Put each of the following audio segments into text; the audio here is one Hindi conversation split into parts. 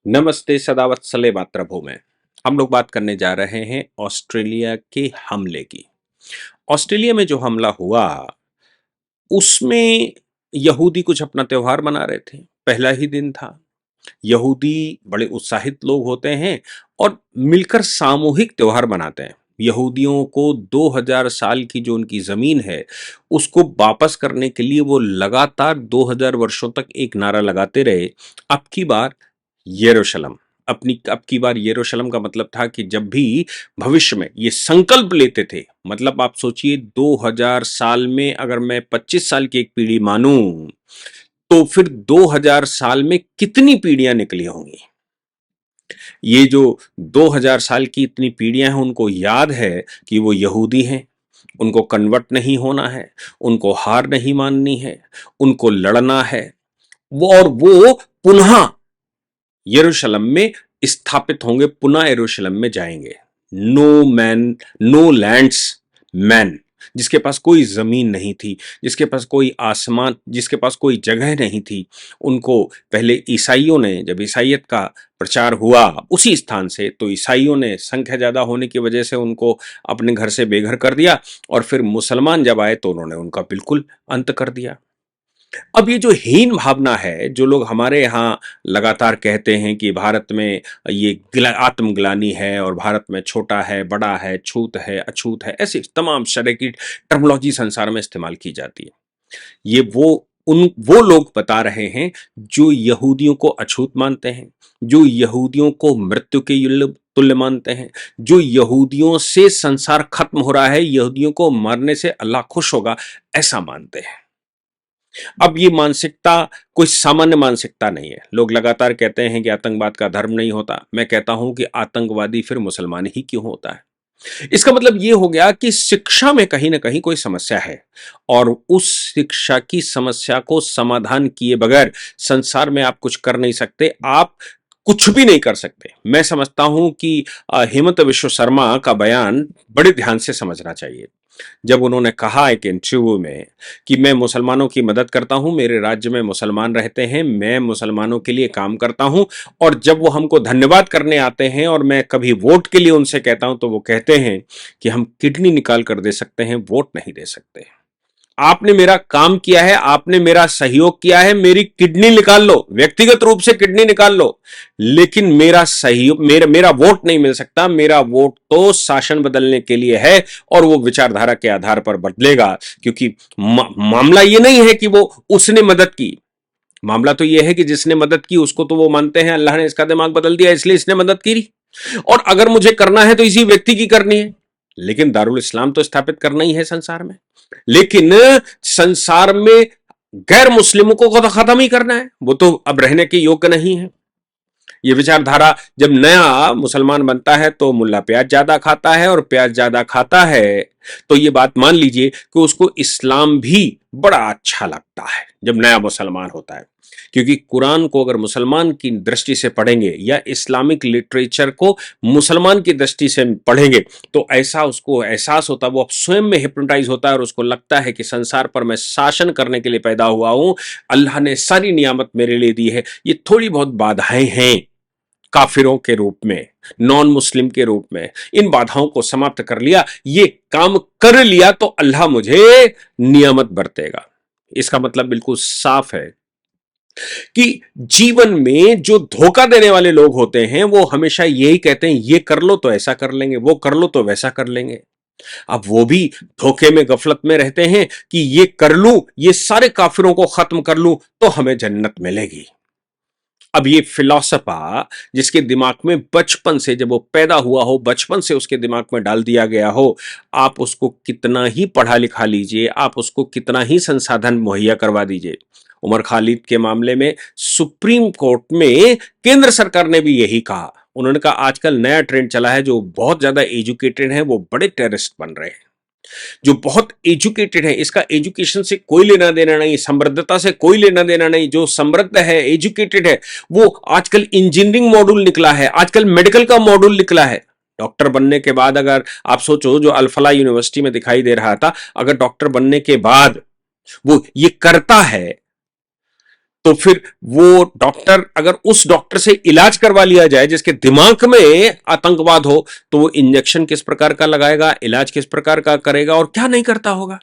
नमस्ते सदावत्सले मातृभूमि में हम लोग बात करने जा रहे हैं ऑस्ट्रेलिया के हमले की। ऑस्ट्रेलिया में जो हमला हुआ उसमें यहूदी कुछ अपना त्योहार मना रहे थे। पहला ही दिन था। यहूदी बड़े उत्साहित लोग होते हैं और मिलकर सामूहिक त्योहार मनाते हैं। यहूदियों को 2000 साल की जो उनकी जमीन है उसको वापस करने के लिए वो लगातार 2000 वर्षों तक एक नारा लगाते रहे। अब की बार यरूशलेम अपनी अब की बार यरूशलेम का मतलब था कि जब भी भविष्य में ये संकल्प लेते थे, मतलब आप सोचिए 2000 साल में अगर मैं 25 साल की एक पीढ़ी मानूं तो फिर 2000 साल में कितनी पीढ़ियां निकली होंगी। ये जो 2000 साल की इतनी पीढ़ियां हैं उनको याद है कि वो यहूदी हैं, उनको कन्वर्ट नहीं होना है, उनको हार नहीं माननी है, उनको लड़ना है। वो और वो पुनः यरूशलेम में स्थापित होंगे, पुनः यरूशलेम में जाएंगे। No man no land's man, जिसके पास कोई जमीन नहीं थी, जिसके पास कोई आसमान, जिसके पास कोई जगह नहीं थी, उनको पहले ईसाइयों ने, जब ईसाइयत का प्रचार हुआ उसी स्थान से, तो ईसाइयों ने संख्या ज्यादा होने की वजह से उनको अपने घर से बेघर कर दिया और फिर मुसलमान जब आए तो उन्होंने उनका बिल्कुल अंत कर दिया। अब ये जो हीन भावना है, जो लोग हमारे यहाँ लगातार कहते हैं कि भारत में ये आत्मग्लानि है और भारत में छोटा है, बड़ा है, छूत है, अछूत है, ऐसी तमाम तरह की टर्मिनोलॉजी संसार में इस्तेमाल की जाती है। ये वो लोग बता रहे हैं जो यहूदियों को अछूत मानते हैं, जो यहूदियों को मृत्यु के तुल्य मानते हैं, जो यहूदियों से संसार खत्म हो रहा है, यहूदियों को मरने से अल्लाह खुश होगा, ऐसा मानते हैं। अब ये मानसिकता कोई सामान्य मानसिकता नहीं है। लोग लगातार कहते हैं कि आतंकवाद का धर्म नहीं होता। मैं कहता हूं कि आतंकवादी फिर मुसलमान ही क्यों होता है। इसका मतलब ये हो गया कि शिक्षा में कहीं ना कहीं कोई समस्या है और उस शिक्षा की समस्या को समाधान किए बगैर संसार में आप कुछ कर नहीं सकते, आप कुछ भी नहीं कर सकते। मैं समझता हूं कि हेमंत विश्व शर्मा का बयान बड़े ध्यान से समझना चाहिए। जब उन्होंने कहा एक इंटरव्यू में कि मैं मुसलमानों की मदद करता हूं, मेरे राज्य में मुसलमान रहते हैं, मैं मुसलमानों के लिए काम करता हूं, और जब वो हमको धन्यवाद करने आते हैं और मैं कभी वोट के लिए उनसे कहता हूं तो वो कहते हैं कि हम किडनी निकाल कर दे सकते हैं, वोट नहीं दे सकते। आपने मेरा काम किया है, आपने मेरा सहयोग किया है, मेरी किडनी निकाल लो, व्यक्तिगत रूप से किडनी निकाल लो, लेकिन मेरा सहयोग, मेरा वोट नहीं मिल सकता। मेरा वोट तो शासन बदलने के लिए है और वो विचारधारा के आधार पर बदलेगा, क्योंकि मामला ये नहीं है कि वो उसने मदद की। मामला तो यह है कि जिसने मदद की उसको तो वो मानते हैं अल्लाह ने इसका दिमाग बदल दिया इसलिए इसने मदद की, और अगर मुझे करना है तो इसी व्यक्ति की करनी है। लेकिन दारुल इस्लाम तो स्थापित करना ही है संसार में। लेकिन संसार में गैर मुस्लिमों को तो खत्म ही करना है, वो तो अब रहने के योग्य नहीं है। ये विचारधारा, जब नया मुसलमान बनता है तो मुल्ला प्याज ज्यादा खाता है, और प्याज ज्यादा खाता है तो ये बात मान लीजिए कि उसको इस्लाम भी बड़ा अच्छा लगता है जब नया मुसलमान होता है। क्योंकि कुरान को अगर मुसलमान की दृष्टि से पढ़ेंगे या इस्लामिक लिटरेचर को मुसलमान की दृष्टि से पढ़ेंगे तो ऐसा उसको एहसास होता है, वो स्वयं में हिप्नोटाइज होता है और उसको लगता है कि संसार पर मैं शासन करने के लिए पैदा हुआ हूं, अल्लाह ने सारी नियामत मेरे लिए दी है। ये थोड़ी बहुत बाधाएं हैं काफिरों के रूप में, नॉन मुस्लिम के रूप में, इन बाधाओं को समाप्त कर लिया, ये काम कर लिया तो अल्लाह मुझे नियामत बरतेगा। इसका मतलब बिल्कुल साफ है कि जीवन में जो धोखा देने वाले लोग होते हैं वो हमेशा यही कहते हैं ये कर लो तो ऐसा कर लेंगे, वो कर लो तो वैसा कर लेंगे। अब वो भी धोखे में, गफलत में रहते हैं कि ये कर लूं, ये सारे काफिरों को खत्म कर लूं तो हमें जन्नत मिलेगी। अब ये फिलॉसफा जिसके दिमाग में बचपन से, जब वो पैदा हुआ हो, बचपन से उसके दिमाग में डाल दिया गया हो, आप उसको कितना ही पढ़ा लिखा लीजिए, आप उसको कितना ही संसाधन मुहैया करवा दीजिए। उमर खालिद के मामले में सुप्रीम कोर्ट में केंद्र सरकार ने भी यही कहा। उन्होंने कहा आजकल नया ट्रेंड चला है, जो बहुत ज्यादा एजुकेटेड है वो बड़े टेररिस्ट बन रहे हैं। जो बहुत एजुकेटेड है, इसका एजुकेशन से कोई लेना देना नहीं, समृद्धता से कोई लेना देना नहीं, जो समृद्ध है, एजुकेटेड है, वो आजकल इंजीनियरिंग मॉड्यूल निकला है, आजकल मेडिकल का मॉड्यूल निकला है। डॉक्टर बनने के बाद अगर आप सोचो, जो अल्फला यूनिवर्सिटी में दिखाई दे रहा था, अगर डॉक्टर बनने के बाद वो ये करता है तो फिर वो डॉक्टर, अगर उस डॉक्टर से इलाज करवा लिया जाए जिसके दिमाग में आतंकवाद हो, तो वो इंजेक्शन किस प्रकार का लगाएगा, इलाज किस प्रकार का करेगा और क्या नहीं करता होगा।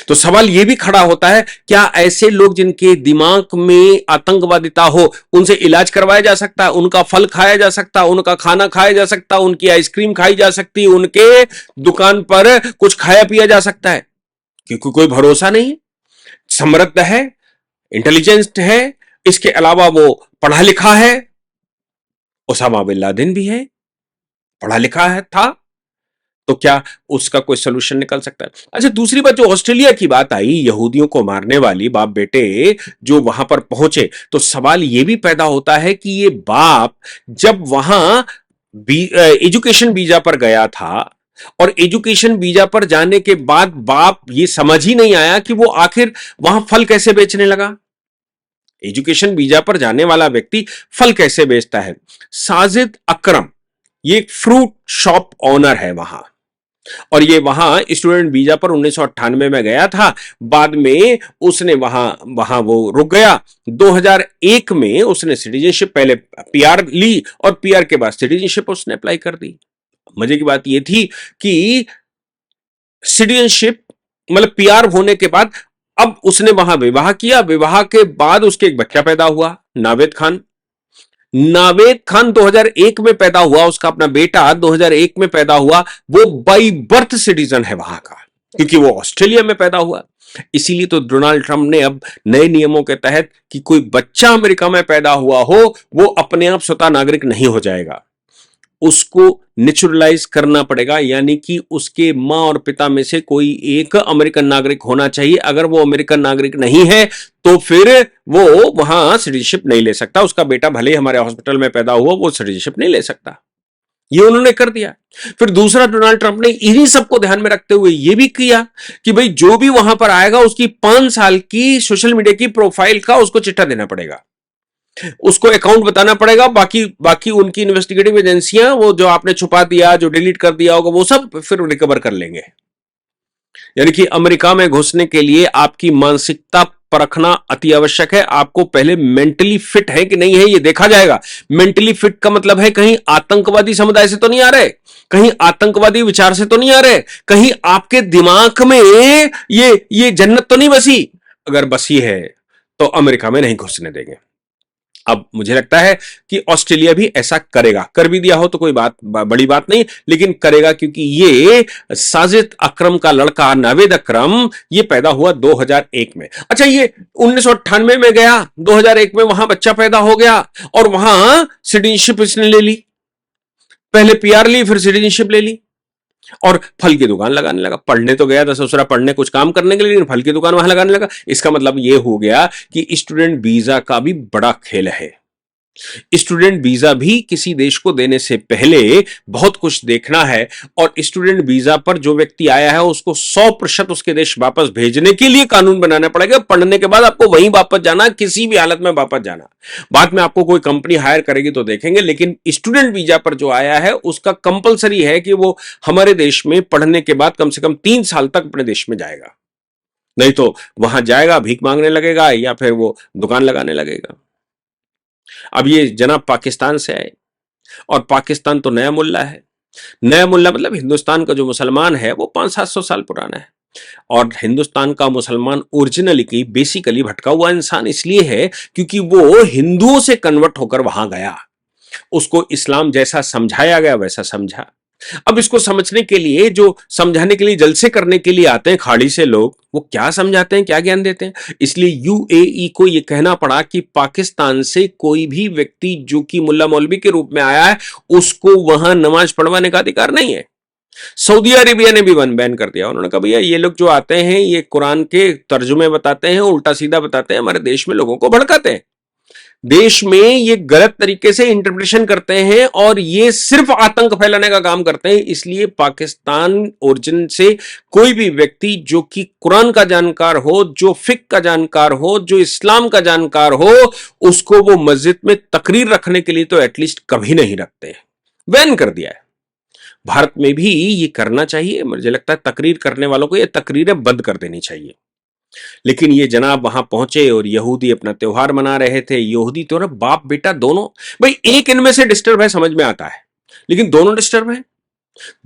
तो सवाल यह भी खड़ा होता है, क्या ऐसे लोग जिनके दिमाग में आतंकवादिता हो, उनसे इलाज करवाया जा सकता है, उनका फल खाया जा सकता है, उनका खाना खाया जा सकता है, उनकी आइसक्रीम खाई जा सकती है, उनके दुकान पर कुछ खाया पिया जा सकता है? क्योंकि कोई भरोसा नहीं। समृद्ध है, इंटेलिजेंट है, इसके अलावा वो पढ़ा लिखा है। ओसामा बिन लादेन भी है, पढ़ा लिखा है था। तो क्या उसका कोई सोल्यूशन निकल सकता है? अच्छा, दूसरी बात, जो ऑस्ट्रेलिया की बात आई, यहूदियों को मारने वाली बाप बेटे जो वहां पर पहुंचे, तो सवाल यह भी पैदा होता है कि ये बाप जब वहां एजुकेशन वीजा पर गया था, और एजुकेशन वीजा पर जाने के बाद बाप ये समझ ही नहीं आया कि वो आखिर वहां फल कैसे बेचने लगा। एजुकेशन वीजा पर जाने वाला व्यक्ति फल कैसे बेचता है? साजिद अकरम, ये एक फ्रूट शॉप ओनर है वहां, और ये वहां स्टूडेंट वीजा पर 1998 में गया था। बाद में उसने वहां वहां वो रुक गया। 2001 में उसने सिटीजनशिप, पहले पीआर ली और पीआर के बाद सिटीजनशिप उसने अप्लाई कर दी। मजे की बात ये थी कि सिटीजनशिप मतलब पीआर होने के बाद अब उसने वहां विवाह किया। विवाह के बाद उसके एक बच्चा पैदा हुआ, नावेद खान। नावेद खान 2001 में पैदा हुआ, उसका अपना बेटा 2001 में पैदा हुआ। वो बाई बर्थ सिटीजन है वहां का, क्योंकि वो ऑस्ट्रेलिया में पैदा हुआ। इसीलिए तो डोनाल्ड ट्रंप ने अब नए नियमों के तहत कि कोई बच्चा अमेरिका में पैदा हुआ हो, वो अपने आप स्वतः नागरिक नहीं हो जाएगा, उसको नेचुरलाइज करना पड़ेगा, यानी कि उसके मां और पिता में से कोई एक अमेरिकन नागरिक होना चाहिए। अगर वो अमेरिकन नागरिक नहीं है तो फिर वो वहां सिटीजनशिप नहीं ले सकता। उसका बेटा भले ही हमारे हॉस्पिटल में पैदा हुआ, वो सिटीजनशिप नहीं ले सकता। ये उन्होंने कर दिया। फिर दूसरा, डोनाल्ड ट्रंप ने इन्हीं सबको ध्यान में रखते हुए यह भी किया कि भाई जो भी वहां पर आएगा उसकी 5 साल की सोशल मीडिया की प्रोफाइल का उसको चिट्ठा देना पड़ेगा, उसको अकाउंट बताना पड़ेगा। बाकी बाकी उनकी इन्वेस्टिगेटिव एजेंसियां वो जो आपने छुपा दिया, जो डिलीट कर दिया होगा, वो सब फिर रिकवर कर लेंगे। यानी कि अमेरिका में घुसने के लिए आपकी मानसिकता परखना अति आवश्यक है। आपको पहले मेंटली फिट है कि नहीं है ये देखा जाएगा। मेंटली फिट का मतलब है कहीं आतंकवादी समुदाय से तो नहीं आ रहे, कहीं आतंकवादी विचार से तो नहीं आ रहे, कहीं आपके दिमाग में ये जन्नत तो नहीं बसी। अगर बसी है तो अमेरिका में नहीं घुसने देंगे। अब मुझे लगता है कि ऑस्ट्रेलिया भी ऐसा करेगा, कर भी दिया हो तो कोई बड़ी बात नहीं, लेकिन करेगा, क्योंकि ये साजिद अकरम का लड़का नावेद अकरम ये पैदा हुआ 2001 में। अच्छा, ये 1998 में गया, 2001 में वहां बच्चा पैदा हो गया और वहां सिटीजनशिप इसने ले ली। पहले पीआर ली, फिर सिटीजनशिप ले ली और फल की दुकान लगाने लगा। पढ़ने तो गया था ससुरा, पढ़ने कुछ काम करने के लिए, लेकिन फल की दुकान वहां लगाने लगा। इसका मतलब यह हो गया कि स्टूडेंट वीजा का भी बड़ा खेल है। स्टूडेंट वीजा भी किसी देश को देने से पहले बहुत कुछ देखना है, और स्टूडेंट वीजा पर जो व्यक्ति आया है उसको 100% उसके देश वापस भेजने के लिए कानून बनाना पड़ेगा। पढ़ने के बाद आपको वहीं वापस जाना, किसी भी हालत में वापस जाना। बाद में आपको कोई कंपनी हायर करेगी तो देखेंगे, लेकिन स्टूडेंट वीजा पर जो आया है उसका कंपलसरी है कि वो हमारे देश में पढ़ने के बाद कम से कम 3 साल तक अपने देश में जाएगा, नहीं तो वहां जाएगा भीख मांगने लगेगा या फिर वो दुकान लगाने लगेगा। अब ये जनाब पाकिस्तान से आए, और पाकिस्तान तो नया मुल्ला है। नया मुल्ला मतलब हिंदुस्तान का जो मुसलमान है वो 500-700 साल पुराना है, और हिंदुस्तान का मुसलमान ओरिजिनली बेसिकली भटका हुआ इंसान इसलिए है क्योंकि वो हिंदुओं से कन्वर्ट होकर वहां गया, उसको इस्लाम जैसा समझाया गया वैसा समझा। अब इसको समझने के लिए, जो समझाने के लिए जलसे करने के लिए आते हैं खाड़ी से लोग, वो क्या समझाते हैं, क्या ज्ञान देते हैं। इसलिए यूएई को यह कहना पड़ा कि पाकिस्तान से कोई भी व्यक्ति जो कि मुल्ला मौलवी के रूप में आया है उसको वहां नमाज पढ़वाने का अधिकार नहीं है। सऊदी अरेबिया ने भी बैन कर दिया। उन्होंने कहा भैया ये लोग जो आते हैं ये कुरान के तर्जुमे बताते हैं, उल्टा सीधा बताते हैं, हमारे देश में लोगों को भड़काते हैं, देश में ये गलत तरीके से इंटरप्रिटेशन करते हैं और ये सिर्फ आतंक फैलाने का काम करते हैं। इसलिए पाकिस्तान ओरिजिन से कोई भी व्यक्ति जो कि कुरान का जानकार हो, जो फिक का जानकार हो, जो इस्लाम का जानकार हो, उसको वो मस्जिद में तकरीर रखने के लिए तो एटलीस्ट कभी नहीं रखते। बैन कर दिया है। भारत में भी ये करना चाहिए। मुझे लगता है तकरीर करने वालों को ये तकरीरें बंद कर देनी चाहिए। लेकिन ये जनाब वहां पहुंचे और यहूदी अपना त्योहार मना रहे थे। यहूदी तो ना बाप बेटा दोनों। भाई एक इनमें से डिस्टर्ब है समझ में आता है, लेकिन दोनों डिस्टर्ब है।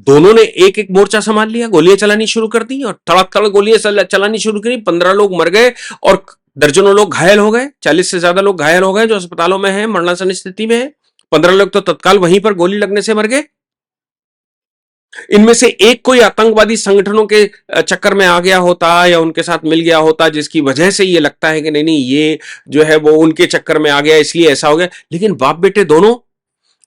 दोनों ने एक एक मोर्चा संभाल लिया, गोलियां चलानी शुरू कर दी और तड़क तड़क गोलियां चलानी शुरू करी। 15 लोग मर गए और दर्जनों लोग घायल हो गए। 40 से ज्यादा लोग घायल हो गए जो अस्पतालों में हैं, मरणासन स्थिति में है। 15 लोग तो तत्काल वहीं पर गोली लगने से मर गए। इनमें से एक कोई आतंकवादी संगठनों के चक्कर में आ गया होता या उनके साथ मिल गया होता, जिसकी वजह से ये लगता है कि नहीं नहीं ये जो है वो उनके चक्कर में आ गया इसलिए ऐसा हो गया, लेकिन बाप बेटे दोनों।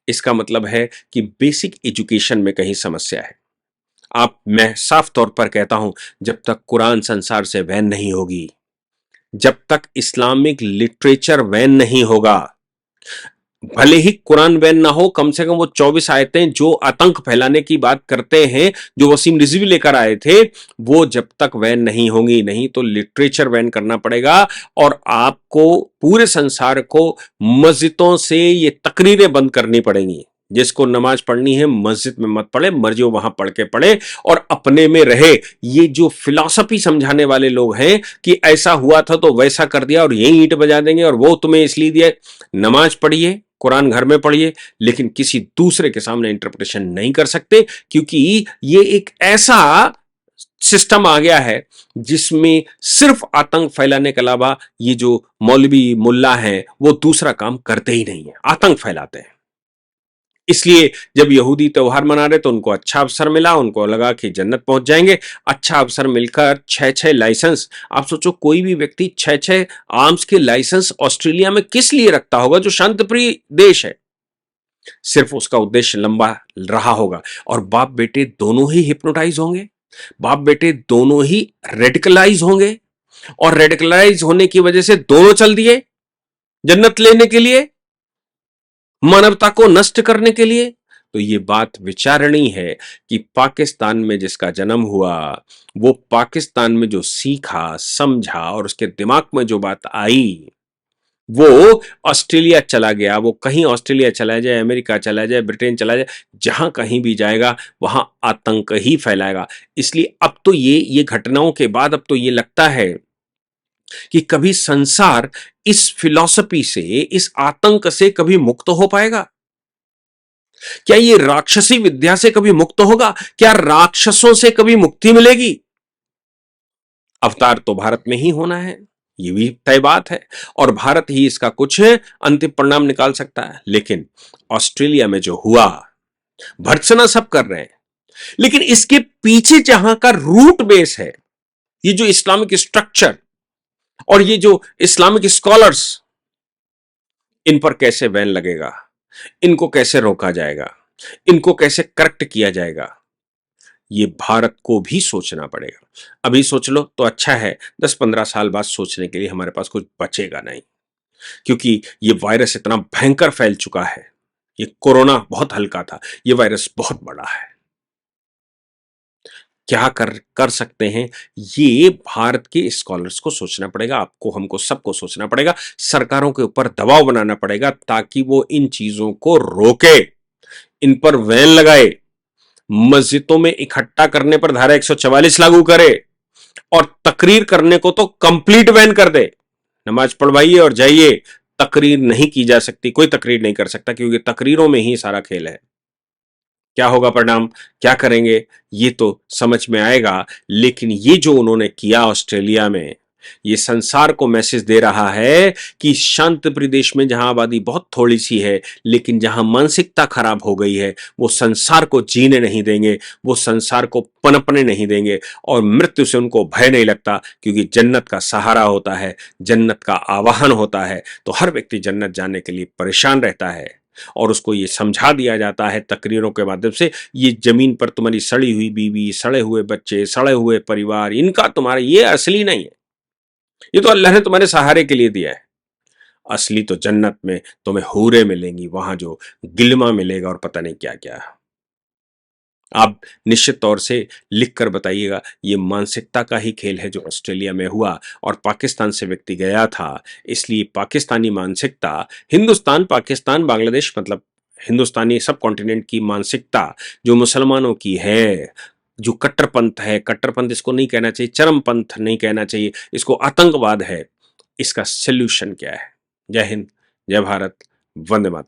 इसका मतलब है कि बेसिक एजुकेशन में कहीं समस्या है। मैं साफ तौर पर कहता हूं, जब तक कुरान संसार से बैन नहीं होगी, जब तक इस्लामिक लिटरेचर बैन नहीं होगा, भले ही कुरान बैन ना हो, कम से कम वो 24 आयतें जो आतंक फैलाने की बात करते हैं, जो वसीम रिजवी लेकर आए थे, वो जब तक बैन नहीं होंगी, नहीं तो लिटरेचर बैन करना पड़ेगा। और आपको पूरे संसार को मस्जिदों से ये तकरीरें बंद करनी पड़ेंगी। जिसको नमाज पढ़नी है मस्जिद में मत पढ़े, मर्जी हो वहां पढ़ के पढ़े और अपने में रहे। ये जो फिलॉसफी समझाने वाले लोग हैं कि ऐसा हुआ था तो वैसा कर दिया और यही ईंट बजा देंगे और वो तुम्हें इसलिए दिया, नमाज पढ़िए, कुरान घर में पढ़िए, लेकिन किसी दूसरे के सामने इंटरप्रिटेशन नहीं कर सकते, क्योंकि ये एक ऐसा सिस्टम आ गया है जिसमें सिर्फ आतंक फैलाने के अलावा ये जो मौलवी मुल्ला हैं वो दूसरा काम करते ही नहीं है, आतंक फैलाते हैं। इसलिए जब यहूदी त्योहार मना रहे तो उनको अच्छा अवसर मिला, उनको लगा कि जन्नत पहुंच जाएंगे। अच्छा अवसर मिलकर 6-6 लाइसेंस, आप सोचो कोई भी व्यक्ति 6-6 आर्म्स के लाइसेंस ऑस्ट्रेलिया में किस लिए रखता होगा, जो शांतिप्रिय देश है। सिर्फ उसका उद्देश्य लंबा रहा होगा और बाप बेटे दोनों ही हिप्नोटाइज होंगे, बाप बेटे दोनों ही रेडिकलाइज होंगे और रेडिकलाइज होने की वजह से दोनों चल दिए जन्नत लेने के लिए, मानवता को नष्ट करने के लिए। तो ये बात विचारणीय है कि पाकिस्तान में जिसका जन्म हुआ, वो पाकिस्तान में जो सीखा समझा और उसके दिमाग में जो बात आई, वो ऑस्ट्रेलिया चला गया। वो कहीं ऑस्ट्रेलिया चला जाए, अमेरिका चला जाए, ब्रिटेन चला जाए, जहां कहीं भी जाएगा वहां आतंक ही फैलाएगा। इसलिए अब तो ये घटनाओं के बाद अब तो ये लगता है कि कभी संसार इस फिलॉसफी से, इस आतंक से कभी मुक्त हो पाएगा? क्या ये राक्षसी विद्या से कभी मुक्त होगा? क्या राक्षसों से कभी मुक्ति मिलेगी? अवतार तो भारत में ही होना है, ये भी तय बात है, और भारत ही इसका कुछ अंतिम परिणाम निकाल सकता है। लेकिन ऑस्ट्रेलिया में जो हुआ, भर्त्सना सब कर रहे हैं, लेकिन इसके पीछे जहां का रूट बेस है, ये जो इस्लामिक स्ट्रक्चर और ये जो इस्लामिक स्कॉलर्स, इन पर कैसे बैन लगेगा, इनको कैसे रोका जाएगा, इनको कैसे करेक्ट किया जाएगा, ये भारत को भी सोचना पड़ेगा। अभी सोच लो तो अच्छा है, 10-15 साल बाद सोचने के लिए हमारे पास कुछ बचेगा नहीं, क्योंकि ये वायरस इतना भयंकर फैल चुका है। ये कोरोना बहुत हल्का था, ये वायरस बहुत बड़ा है। क्या कर कर सकते हैं, ये भारत के स्कॉलर्स को सोचना पड़ेगा, आपको हमको सबको सोचना पड़ेगा, सरकारों के ऊपर दबाव बनाना पड़ेगा ताकि वो इन चीजों को रोके, इन पर बैन लगाए, मस्जिदों में इकट्ठा करने पर धारा 144 लागू करे और तकरीर करने को तो कंप्लीट बैन कर दे। नमाज पढ़वाइए और जाइए, तकरीर नहीं की जा सकती, कोई तकरीर नहीं कर सकता, क्योंकि तकरीरों में ही सारा खेल है। क्या होगा परिणाम, क्या करेंगे, ये तो समझ में आएगा। लेकिन ये जो उन्होंने किया ऑस्ट्रेलिया में, ये संसार को मैसेज दे रहा है कि शांत प्रदेश में जहां आबादी बहुत थोड़ी सी है, लेकिन जहां मानसिकता खराब हो गई है, वो संसार को जीने नहीं देंगे, वो संसार को पनपने नहीं देंगे और मृत्यु से उनको भय नहीं लगता, क्योंकि जन्नत का सहारा होता है, जन्नत का आवाहन होता है। तो हर व्यक्ति जन्नत जाने के लिए परेशान रहता है और उसको ये समझा दिया जाता है तकरीरों के माध्यम से, ये जमीन पर तुम्हारी सड़ी हुई बीवी, सड़े हुए बच्चे, सड़े हुए परिवार, इनका तुम्हारा ये असली नहीं है, ये तो अल्लाह ने तुम्हारे सहारे के लिए दिया है। असली तो जन्नत में तुम्हें हूरें मिलेंगी, वहां जो गिलमा मिलेगा और पता नहीं क्या क्या। आप निश्चित तौर से लिख कर बताइएगा, ये मानसिकता का ही खेल है जो ऑस्ट्रेलिया में हुआ और पाकिस्तान से व्यक्ति गया था, इसलिए पाकिस्तानी मानसिकता, हिंदुस्तान, पाकिस्तान, बांग्लादेश, मतलब हिंदुस्तानी सब कॉन्टिनेंट की मानसिकता जो मुसलमानों की है, जो कट्टरपंथ है, कट्टरपंथ इसको नहीं कहना चाहिए, चरमपंथ नहीं कहना चाहिए, इसको आतंकवाद है, इसका सॉल्यूशन क्या है? जय हिंद, जय भारत, वंदे मातरम।